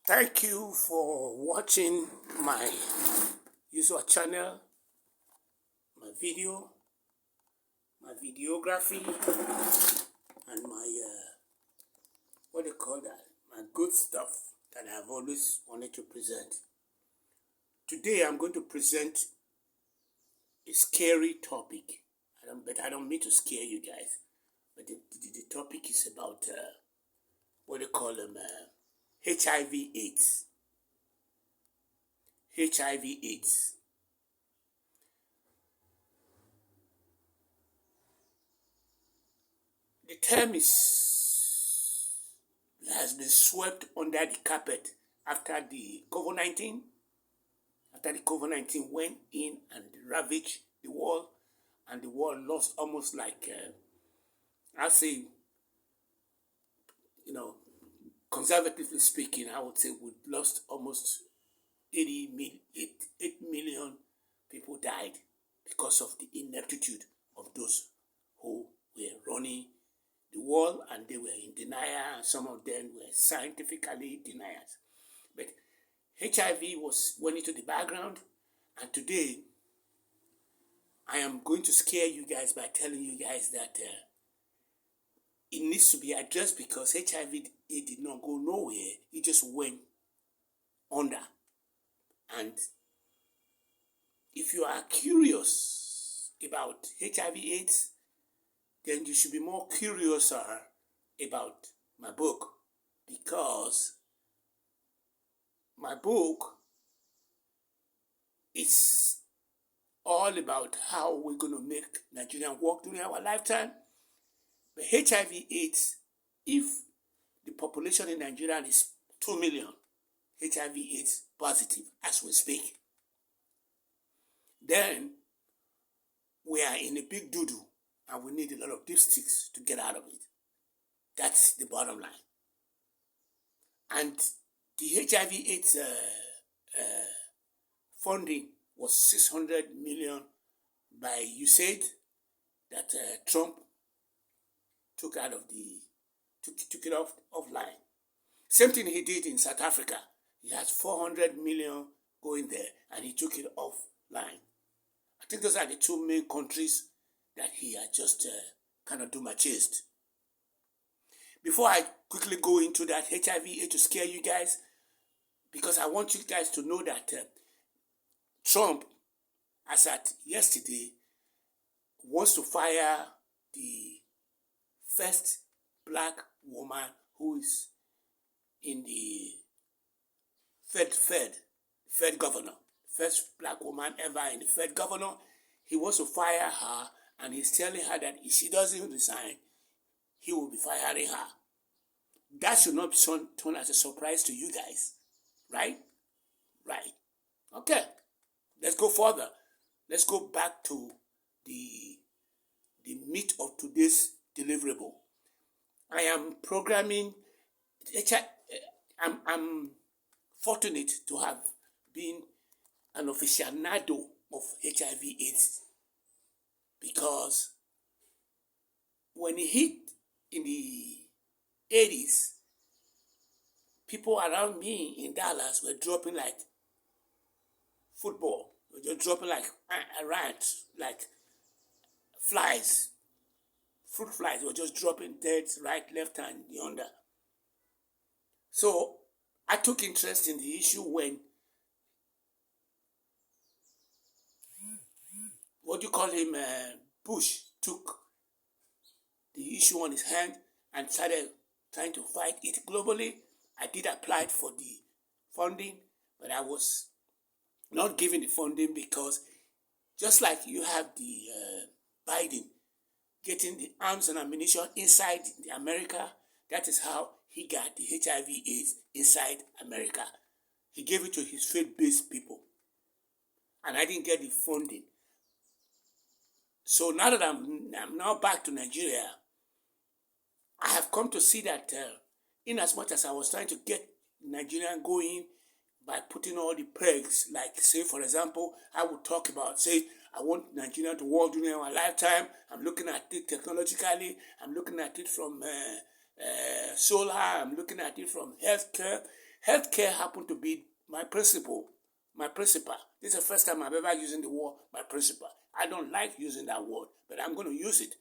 Thank you for watching my usual channel, my video, my videography, and my, what do you call that? My good stuff that I've always wanted to present. Today I'm going to present a scary topic. I don't mean to scare you guys, but the topic is about, what do you call them? HIV/AIDS. HIV/AIDS. The term has been swept under the carpet after the COVID-19. After the COVID-19 went in and ravaged the world, and the world lost almost like, I'll say, conservatively speaking, I would say we lost almost 8 million people died because of the ineptitude of those who were running the world, and they were in denial, and some of them were scientifically deniers. But HIV went into the background, and today I am going to scare you guys by telling you guys that it needs to be addressed, because HIV did not go nowhere. It just went under. And if you are curious about HIV/AIDS, then you should be more curious about my book, because my book is all about how we're going to make Nigeria work during our lifetime. But HIV/AIDS, if the population in Nigeria is 2 million HIV/AIDS positive as we speak, then we are in a big doo-doo, and we need a lot of dipsticks to get out of it. That's the bottom line. And the HIV/AIDS funding was 600 million by USAID that Trump took out of took it offline. Same thing he did in South Africa. He has 400 million going there, and he took it offline. I think those are the two main countries that he had just kind of chased. Before I quickly go into that HIV/AIDS to scare you guys, because I want you guys to know that Trump, as at yesterday, wants to fire the first black woman who is in the Fed governor. First black woman ever in the Fed governor. He wants to fire her, and he's telling her that if she doesn't resign, he will be firing her. That should not turn as a surprise to you guys, right? Right. Okay. Let's go further. Let's go back to the meat of today's deliverable. I am programming. I'm fortunate to have been an aficionado of HIV/AIDS, because when it hit in the 80s, people around me in Dallas were dropping like football. They were just dropping like rats, like flies. Fruit flies were just dropping dead, right, left, and yonder. So I took interest in the issue when, Bush took the issue on his hand and started trying to fight it globally. I did apply for the funding, but I was not given the funding, because just like you have the Biden getting the arms and ammunition inside America, that is how he got the HIV/AIDS inside America. He gave it to his faith-based people, and I didn't get the funding. So now that I'm now back to Nigeria, I have come to see that in as much as I was trying to get Nigeria going by putting all the pegs, like, say, for example, I would talk about, say, I want Nigeria to work during our lifetime. I'm looking at it technologically. I'm looking at it from solar. I'm looking at it from healthcare. Healthcare happened to be my principal. This is the first time I'm ever using the word my principal. I don't like using that word, but I'm going to use it.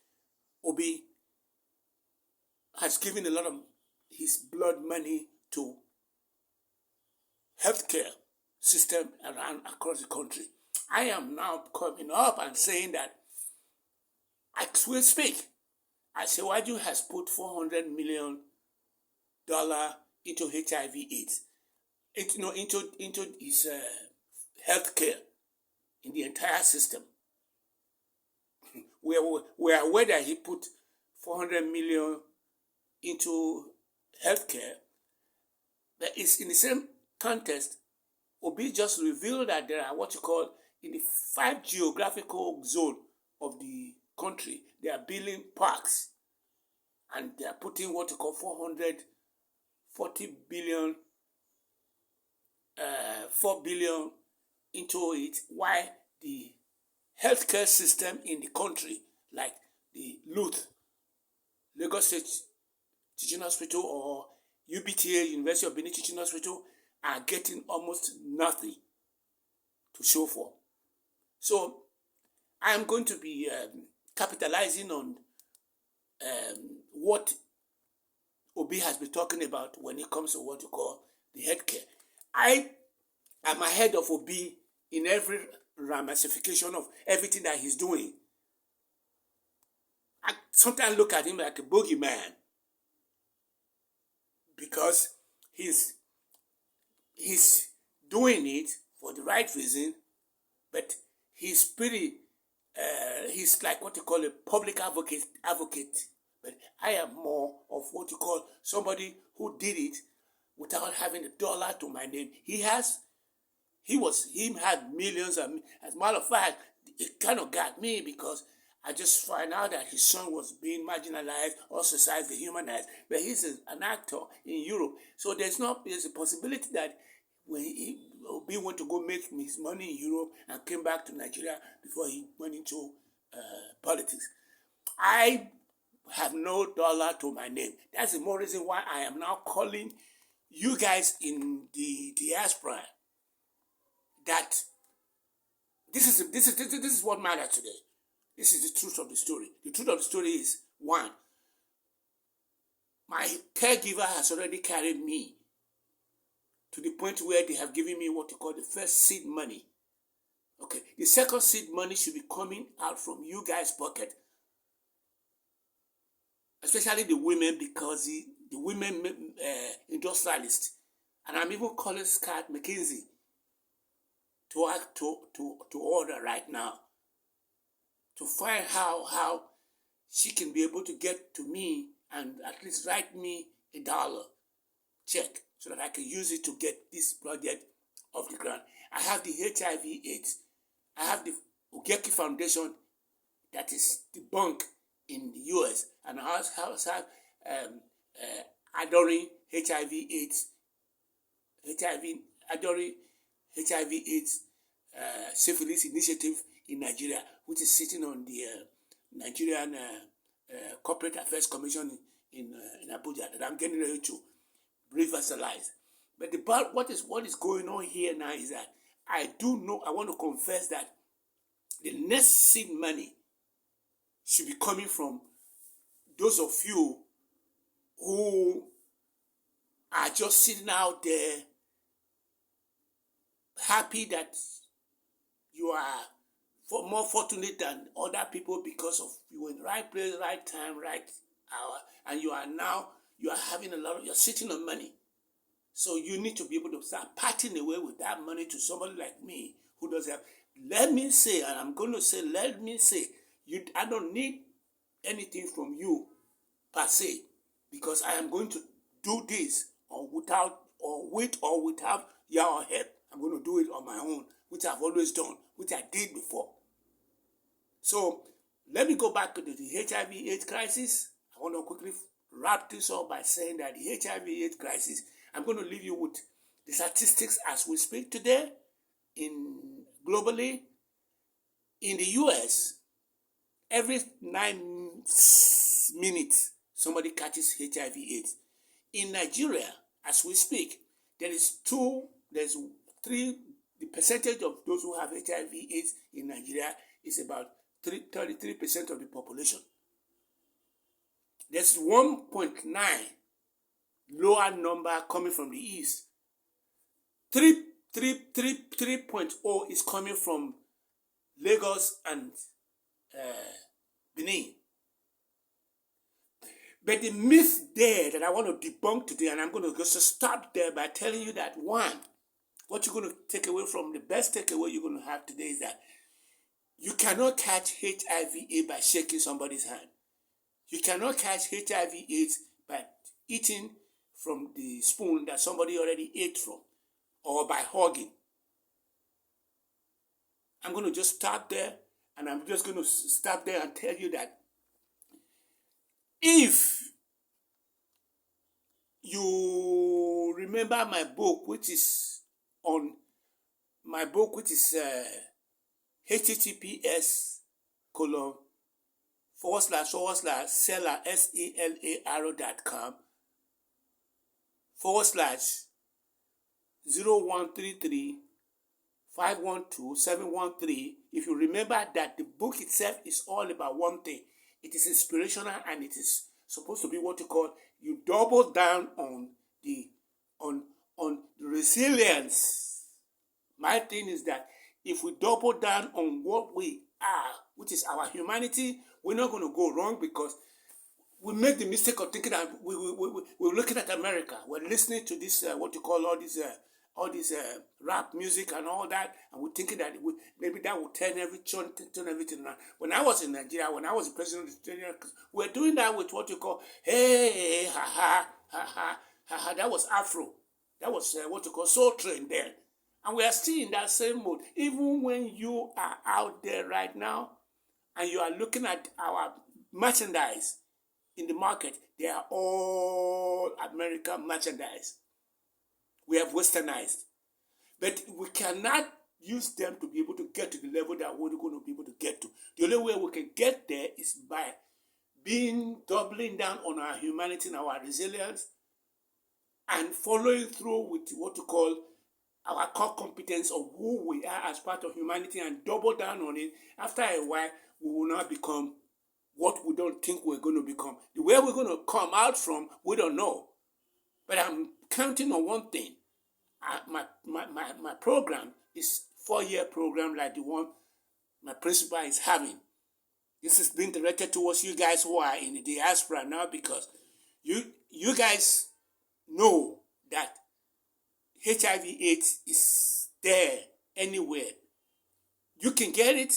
Obi has given a lot of his blood money to healthcare system around across the country. I am now coming up and saying that I will speak. Asiwaju has put $400 million into HIV/AIDS, into his healthcare in the entire system. We are aware that he put $400 million into healthcare, but it's in the same context. Obi just revealed that there are what you call in the 5 geographical zone of the country, they are building parks, and they are putting what you call 440 billion, 4 billion into it. Why the healthcare system in the country, like the Lagos State Teaching Hospital or UBTA, University of Benin Teaching Hospital, are getting almost nothing to show for. So I am going to be capitalizing on what Obi has been talking about when it comes to what you call the healthcare. I am ahead of Obi in every ramification of everything that he's doing. I sometimes look at him like a boogeyman because he's doing it for the right reason, but he's pretty, he's like what you call a public advocate. But I am more of what you call somebody who did it without having a dollar to my name. He had millions, and as a matter of fact, it kind of got me because I just find out that his son was being marginalized, ostracized, dehumanized. But he's an actor in Europe, so there's a possibility that when he went to go make his money in Europe and came back to Nigeria before he went into politics. I have no dollar to my name. That's the more reason why I am now calling you guys in the diaspora that this is what matters today. This is the truth of the story. The truth of the story is, one, my caregiver has already carried me to the point where they have given me what you call the first seed money. Okay, the second seed money should be coming out from you guys' pocket, especially the women, because the women industrialists, and I'm even calling Scott McKinsey to order right now to find how she can be able to get to me and at least write me $1 check so that I can use it to get this project off the ground. I have the HIV/AIDS. I have the Ugeki Foundation that is debunked in the US, and I also have Adoring HIV/AIDS, HIV/AIDS syphilis initiative in Nigeria, which is sitting on the Nigerian Corporate Affairs Commission in Abuja, that I'm getting ready to revitalize. But what is going on here now is that I want to confess that the next seed money should be coming from those of you who are just sitting out there happy that you are more fortunate than other people because of you were in the right place, right time, right hour, and you are having you're sitting on money. So you need to be able to start parting away with that money to somebody like me who doesn't have. Let me say, I don't need anything from you per se, because I am going to do this with or without your help. I'm going to do it on my own, which I've always done, which I did before. So let me go back to the HIV/AIDS crisis. I want to quickly wrap this up by saying that the HIV/AIDS crisis, I'm going to leave you with the statistics as we speak today. Globally, in the US, every 9 minutes somebody catches HIV/AIDS. In Nigeria, as we speak, there's three, the percentage of those who have HIV/AIDS in Nigeria is about 33% of the population. There's 1.9 lower number coming from the east. 3.0 is coming from Lagos and Benin. But the myth there that I want to debunk today, and I'm going to just stop there by telling you that, one, what you're going to take away from the best takeaway you're going to have today is that you cannot catch HIV/AIDS by shaking somebody's hand. You cannot catch HIV/AIDS by eating from the spoon that somebody already ate from, or by hugging. I'm going to just stop there, and I'm just going to stop there and tell you that if you remember my book, which is https://seller.selar/0133512713. If you remember that the book itself is all about one thing. It is inspirational, and it is supposed to be what you call, you double down on the resilience. My thing is that if we double down on what we are, which is our humanity, we're not going to go wrong, because we make the mistake of thinking that we're looking at America. We're listening to this, what you call all this rap music and all that, and we're thinking that maybe that will turn everything around. When I was in Nigeria, when I was the president of Nigeria, we're doing that with what you call, hey, ha, ha, ha, ha, ha, ha. That was Afro. That was what you call Soul Train then. And we are still in that same mode. Even when you are out there right now, and you are looking at our merchandise in the market, they are all American merchandise. We have westernized. But we cannot use them to be able to get to the level that we're going to be able to get to. The only way we can get there is by doubling down on our humanity and our resilience, and following through with what you call our core competence of who we are as part of humanity, and double down on it. After a while, we will not become what we don't think we're going to become. The way we're going to come out from, we don't know. But I'm counting on one thing. My program is 4-year program, like the one my principal is having. This is being directed towards you guys who are in the diaspora now, because you guys know that HIV/AIDS is there anywhere. You can get it.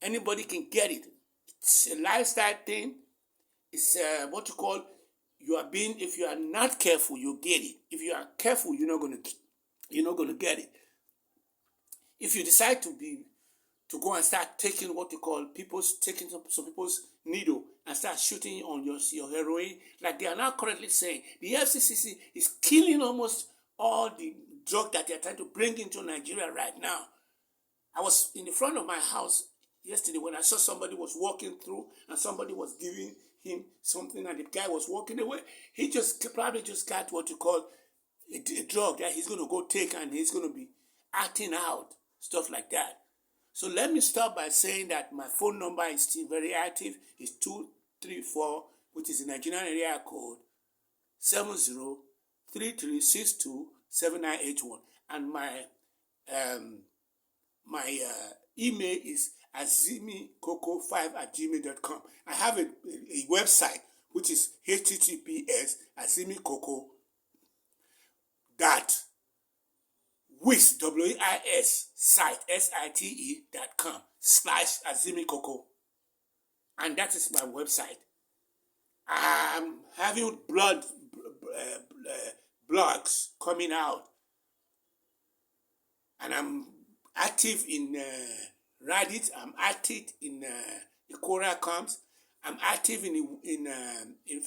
Anybody can get it. It's a lifestyle thing. It's what you call, if you are not careful, you get it. If you are careful, you're not gonna get it. If you decide to go and start taking what you call taking some people's needle and start shooting on your heroin, like they are now currently saying, the FCCC is killing almost all the drug that they are trying to bring into Nigeria right now. I was in the front of my house yesterday when I saw somebody was walking through, and somebody was giving him something, and the guy was walking away. He probably just got what you call a drug that he's going to go take, and he's going to be acting out, stuff like that. So let me start by saying that my phone number is still very active. It's 234, which is the Nigerian area code, 7033627981, and my email is azimicoco5@gmail.com. I have a website, which is https://site.com/azimicoco, and that is my website. I'm having blogs coming out, and I'm active in Reddit. I'm active in the Quora accounts. I'm active in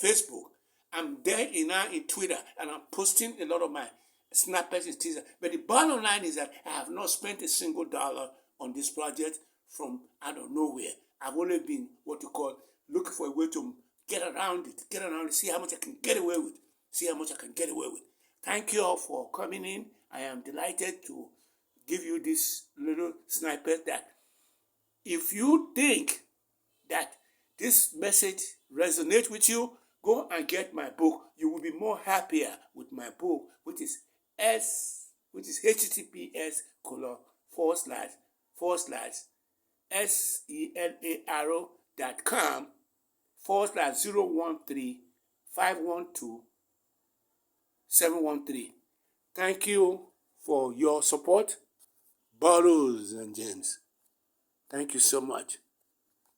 Facebook. I'm there in Twitter, and I'm posting a lot of my snappers and teasers. But the bottom line is that I have not spent a single dollar on this project from out of nowhere. I've only been what you call looking for a way to get around it, see how much I can get away with. Thank you all for coming in. I am delighted to give you this little snippet that if you think that this message resonates with you, go and get my book. You will be more happier with my book, which is https colon forward slash selarrow.com /013 512 713. Thank you for your support, Burrows and James. Thank you so much.